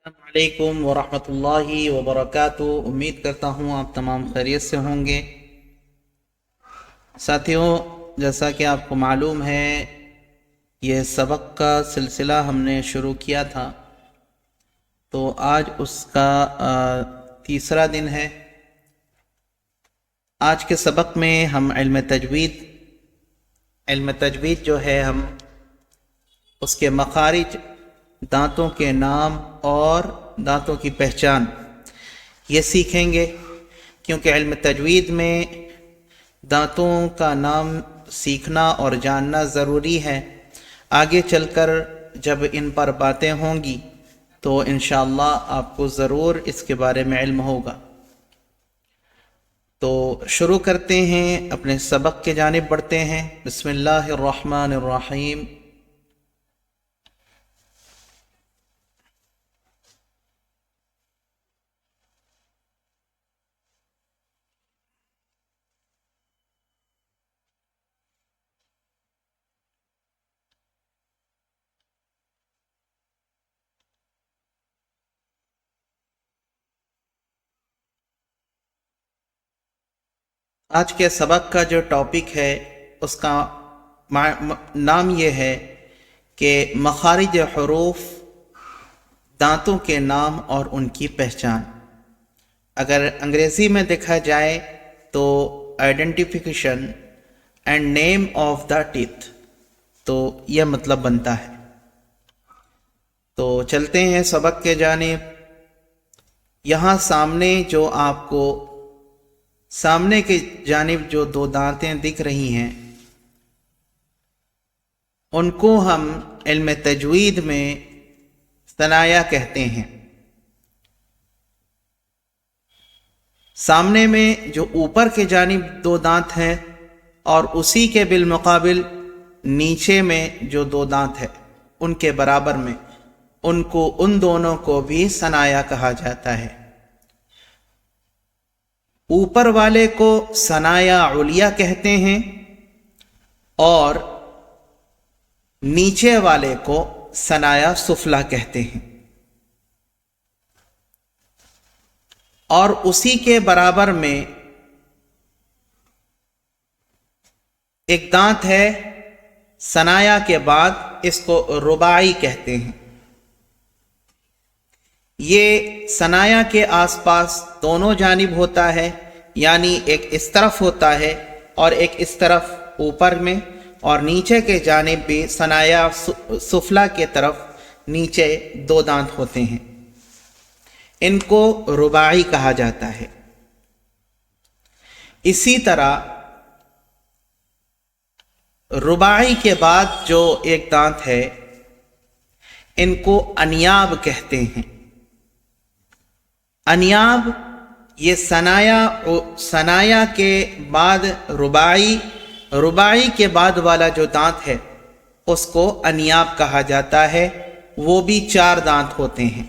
السلام علیکم ورحمۃ اللہ وبرکاتہ۔ امید کرتا ہوں آپ تمام خیریت سے ہوں گے۔ ساتھیوں، جیسا کہ آپ کو معلوم ہے، یہ سبق کا سلسلہ ہم نے شروع کیا تھا، تو آج اس کا تیسرا دن ہے۔ آج کے سبق میں ہم علم تجوید جو ہے، ہم اس کے مخارج، دانتوں کے نام اور دانتوں کی پہچان یہ سیکھیں گے، کیونکہ علم تجوید میں دانتوں کا نام سیکھنا اور جاننا ضروری ہے۔ آگے چل کر جب ان پر باتیں ہوں گی تو انشاءاللہ آپ کو ضرور اس کے بارے میں علم ہوگا۔ تو شروع کرتے ہیں، اپنے سبق کے جانب بڑھتے ہیں۔ بسم اللہ الرحمن الرحیم۔ آج کے سبق کا جو ٹاپک ہے، اس کا نام یہ ہے کہ مخارج حروف، دانتوں کے نام اور ان کی پہچان۔ اگر انگریزی میں دیکھا جائے تو identification and name of the teeth, تو یہ مطلب بنتا ہے۔ تو چلتے ہیں سبق کے جانب۔ یہاں سامنے جو آپ کو سامنے کی جانب جو دو دانتیں دکھ رہی ہیں، ان کو ہم علم تجوید میں ثنایا کہتے ہیں۔ سامنے میں جو اوپر کے جانب دو دانت ہیں اور اسی کے بالمقابل نیچے میں جو دو دانت ہے، ان کے برابر میں، ان دونوں کو بھی ثنایا کہا جاتا ہے۔ اوپر والے کو ثنایا علیا کہتے ہیں اور نیچے والے کو ثنایا سفلا کہتے ہیں، اور اسی کے برابر میں ایک دانت ہے ثنایا کے بعد، اس کو رباعی کہتے ہیں۔ یہ ثنایا کے آس پاس دونوں جانب ہوتا ہے، یعنی ایک اس طرف ہوتا ہے اور ایک اس طرف اوپر میں، اور نیچے کے جانب بھی ثنایا سفلا کے طرف نیچے دو دانت ہوتے ہیں۔ ان کو رباعی کہا جاتا ہے۔ اسی طرح رباعی کے بعد جو ایک دانت ہے، ان کو انیاب کہتے ہیں۔ انیاب یہ ثنایا کے بعد رباعی کے بعد والا جو دانت ہے، اس کو انیاب کہا جاتا ہے۔ وہ بھی 4 دانت ہوتے ہیں،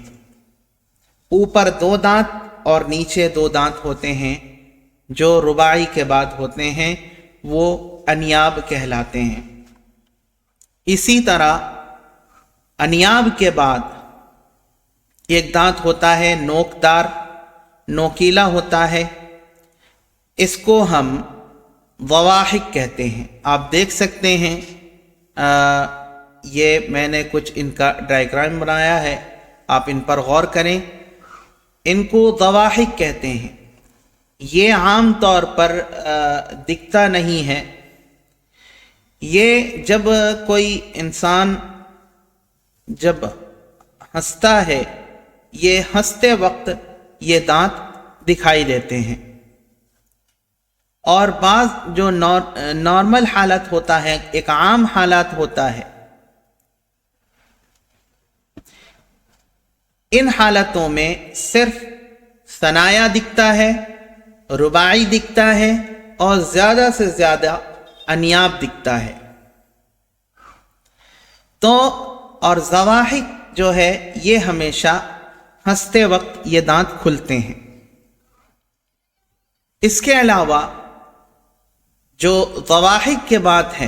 اوپر 2 دانت اور نیچے 2 دانت ہوتے ہیں۔ جو رباعی کے بعد ہوتے ہیں وہ انیاب کہلاتے ہیں۔ اسی طرح انیاب کے بعد ایک دانت ہوتا ہے نوکدار، نوکیلا ہوتا ہے، اس کو ہم ضواحک کہتے ہیں۔ آپ دیکھ سکتے ہیں، یہ میں نے کچھ ان کا ڈائیگرام بنایا ہے، آپ ان پر غور کریں۔ ان کو ضواحک کہتے ہیں۔ یہ عام طور پر دکھتا نہیں ہے۔ یہ جب کوئی انسان جب ہنستا ہے، یہ ہنستے وقت یہ دانت دکھائی دیتے ہیں، اور بعض جو نارمل حالت ہوتا ہے، ایک عام حالات ہوتا ہے، ان حالتوں میں صرف ثنایا دکھتا ہے، رباعی دکھتا ہے، اور زیادہ سے زیادہ انیاب دکھتا ہے۔ تو اور ضواحک جو ہے، یہ ہمیشہ ہنستے وقت یہ دانت کھلتے ہیں۔ اس کے علاوہ جو ضواحک کے بعد ہے،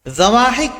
ضواحک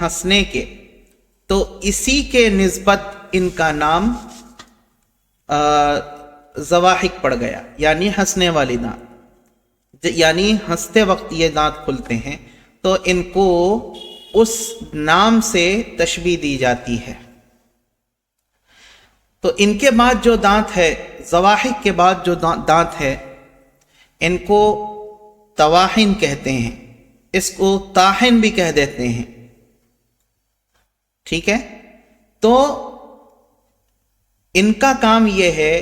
ہنسنے کے، تو اسی کے نسبت ان کا نام ضواحک پڑ گیا، یعنی ہنسنے والی دانت، یعنی ہنستے وقت یہ دانت کھلتے ہیں، تو ان کو اس نام سے تشبیہ دی جاتی ہے۔ تو ان کے بعد جو دانت ہے، ضواحک کے بعد جو دانت ہے، ان کو تواحن کہتے ہیں، اس کو طاحن بھی کہہ دیتے ہیں، ٹھیک ہے۔ تو ان کا کام یہ ہے،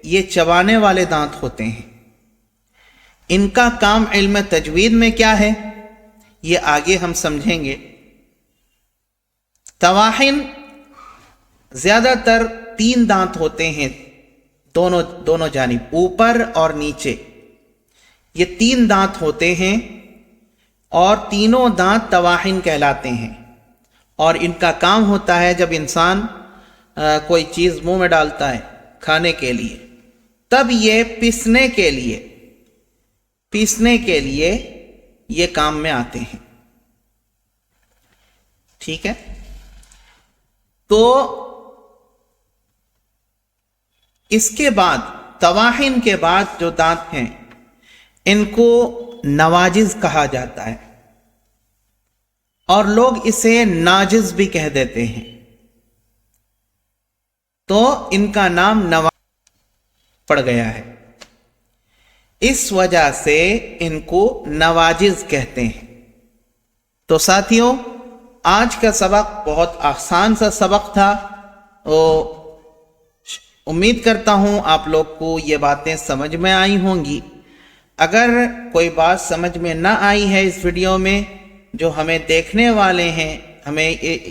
یہ چبانے والے دانت ہوتے ہیں۔ ان کا کام علم تجوید میں کیا ہے یہ آگے ہم سمجھیں گے۔ تواحن زیادہ تر 3 دانت ہوتے ہیں، دونوں جانب، اوپر اور نیچے، یہ 3 دانت ہوتے ہیں، اور تینوں دانت تواحن کہلاتے ہیں۔ اور ان کا کام ہوتا ہے جب انسان کوئی چیز منہ میں ڈالتا ہے کھانے کے لیے، تب یہ پیسنے کے لیے یہ کام میں آتے ہیں، ٹھیک ہے۔ تو اس کے بعد، تواحن کے بعد جو دانت ہیں ان کو نواجز کہا جاتا ہے، اور لوگ اسے ناجز بھی کہہ دیتے ہیں، تو ان کا نام نواجز پڑ گیا ہے، اس وجہ سے ان کو نواجز کہتے ہیں۔ تو ساتھیوں، آج کا سبق بہت آسان سا سبق تھا، امید کرتا ہوں آپ لوگ کو یہ باتیں سمجھ میں آئی ہوں گی۔ اگر کوئی بات سمجھ میں نہ آئی ہے اس ویڈیو میں، جو ہمیں دیکھنے والے ہیں، ہمیں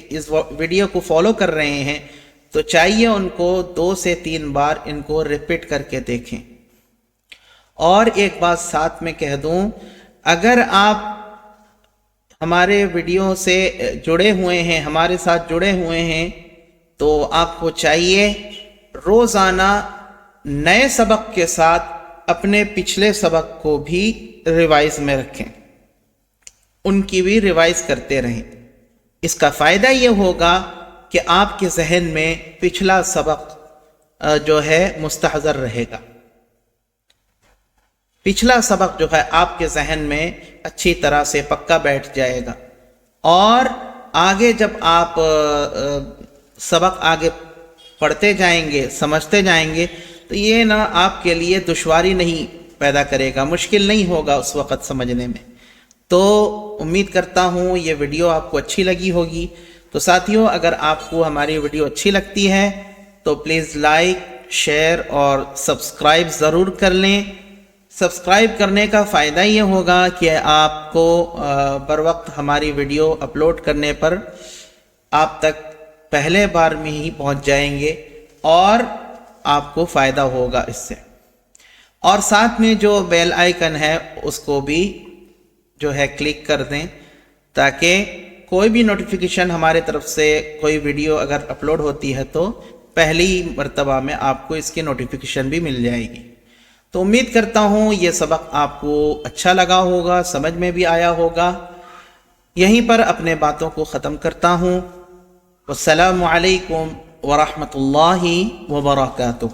اس ویڈیو کو فالو کر رہے ہیں، تو چاہیے ان کو 2 سے 3 بار ان کو ریپیٹ کر کے دیکھیں۔ اور ایک بات ساتھ میں کہہ دوں، اگر آپ ہمارے ویڈیو سے جڑے ہوئے ہیں، ہمارے ساتھ جڑے ہوئے ہیں، تو آپ کو چاہیے روزانہ نئے سبق کے ساتھ اپنے پچھلے سبق کو بھی ریوائز میں رکھیں، ان کی بھی ریوائز کرتے رہیں۔ اس کا فائدہ یہ ہوگا کہ آپ کے ذہن میں پچھلا سبق جو ہے مستحضر رہے گا، پچھلا سبق جو ہے آپ کے ذہن میں اچھی طرح سے پکا بیٹھ جائے گا، اور آگے جب آپ سبق آگے پڑھتے جائیں گے، سمجھتے جائیں گے، تو یہ نہ آپ کے لیے دشواری نہیں پیدا کرے گا، مشکل نہیں ہوگا اس وقت سمجھنے میں۔ تو امید کرتا ہوں یہ ویڈیو آپ کو اچھی لگی ہوگی۔ تو ساتھیوں، اگر آپ کو ہماری ویڈیو اچھی لگتی ہے تو پلیز لائک، شیئر اور سبسکرائب ضرور کر لیں۔ سبسکرائب کرنے کا فائدہ یہ ہوگا کہ آپ کو بر وقت ہماری ویڈیو اپلوڈ کرنے پر آپ تک پہلے بار میں ہی پہنچ جائیں گے، اور آپ کو فائدہ ہوگا اس سے۔ اور ساتھ میں جو بیل آئیکن ہے اس کو بھی جو ہے کلک کر دیں، تاکہ کوئی بھی نوٹیفیکیشن ہمارے طرف سے کوئی ویڈیو اگر اپلوڈ ہوتی ہے تو پہلی مرتبہ میں آپ کو اس کی نوٹیفیکیشن بھی مل جائے گی۔ تو امید کرتا ہوں یہ سبق آپ کو اچھا لگا ہوگا، سمجھ میں بھی آیا ہوگا۔ یہیں پر اپنے باتوں کو ختم کرتا ہوں۔ والسلام علیکم ورحمۃ اللہ وبرکاتہ۔